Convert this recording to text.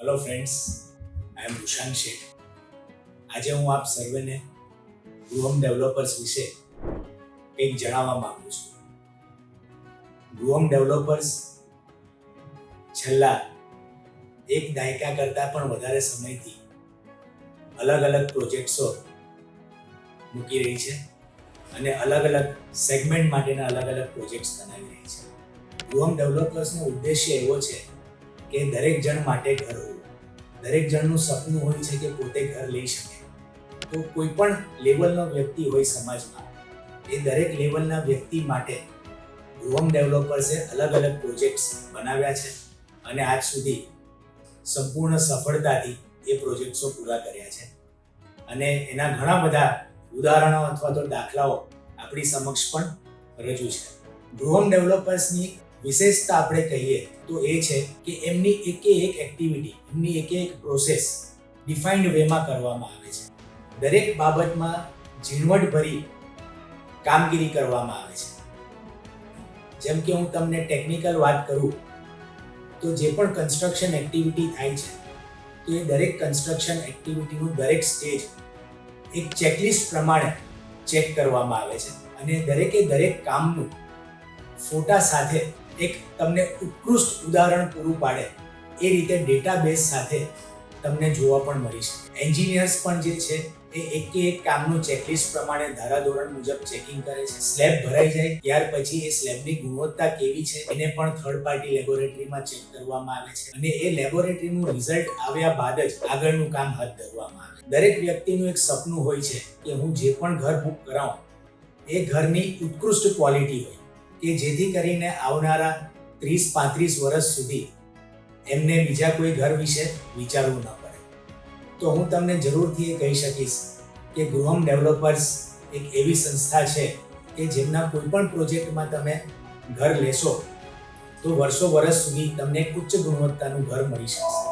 Hello friends, આઈ એમ રુશાંક શેઠ. આજે હું આપ સર્વેને ગૃહમ ડેવલપર્સ વિશે કંઈક જણાવવા માંગુ છું. ગૃહમ ડેવલપર્સ છેલ્લા એક દાયકા કરતાં પણ વધારે સમયથી અલગ અલગ પ્રોજેક્ટ્સો મૂકી રહી છે અને અલગ અલગ સેગમેન્ટ માટેના અલગ અલગ પ્રોજેક્ટ્સ બનાવી રહી છે. ગૃહમ ડેવલપર્સનો ઉદ્દેશ્ય એવો છે કે દરેક જણ માટે ઘર હોવું. દરેક જણનું સપનું હોય છે કે પોતે ઘર લઈ શકે. તો કોઈ પણ લેવલનો વ્યક્તિ હોય સમાજમાં, એ દરેક લેવલના વ્યક્તિ માટે ગૃહમ ડેવલપર્સે અલગ અલગ પ્રોજેક્ટ્સ બનાવ્યા છે અને આજ સુધી સંપૂર્ણ સફળતાથી એ પ્રોજેક્ટ્સો પૂરા કર્યા છે. અને એના ઘણા બધા ઉદાહરણો અથવા તો દાખલાઓ આપણી સમક્ષ પણ રજૂ છે. ગૃહમ ડેવલપર્સની વિશેષતા આપણે કહીએ તો એ છે કે એમની એકે એક એક્ટિવિટી, એમની એકે એક પ્રોસેસ ડિફાઇન્ડ વેમાં કરવામાં આવે છે. દરેક બાબતમાં ઝીણવટભરી કામગીરી કરવામાં આવે છે. જેમ કે હું તમને ટેકનિકલ વાત કરું તો જે પણ કન્સ્ટ્રક્શન એક્ટિવિટી થાય છે તો એ દરેક કન્સ્ટ્રક્શન એક્ટિવિટીનું દરેક સ્ટેજ એક ચેકલિસ્ટ પ્રમાણે ચેક કરવામાં આવે છે અને દરેકે દરેક કામનું ફોટા સાથે એક તમને ઉત્કૃષ્ટ ઉદાહરણ પૂરું પાડે એ રીતે ડેટાબેઝ સાથે તમને જોવા પણ મળી શકે. એન્જિનિયર્સ પણ જે છે એ એકે એક કામનું ચેકલિસ્ટ પ્રમાણે ધારાધોરણ મુજબ ચેકિંગ કરે છે. સ્લેબ ભરાઈ જાય ત્યાર પછી એ સ્લેબની ગુણવત્તા કેવી છે એને પણ થર્ડ પાર્ટી લેબોરેટરીમાં ચેક કરવામાં આવે છે અને એ લેબોરેટરીનું રિઝલ્ટ આવ્યા બાદ જ આગળનું કામ હાથ ધરવામાં આવે. દરેક વ્યક્તિનું એક સપનું હોય છે કે હું જે પણ ઘર બુક કરાવું એ ઘરની ઉત્કૃષ્ટ ક્વોલિટી હોય કે જેથી કરીને આવનારા 30-35 વર્ષ સુધી એમને બીજા કોઈ ઘર વિશે વિચારવું ન પડે. તો હું તમને જરૂરથી એ કહી શકીશ કે ગૃહમ ડેવલપર્સ એક એવી સંસ્થા છે કે જેમના કોઈ પણ પ્રોજેક્ટમાં તમે ઘર લેશો તો વર્ષો વર્ષ સુધી તમને ઉચ્ચ ગુણવત્તાનું ઘર મળી શકશે.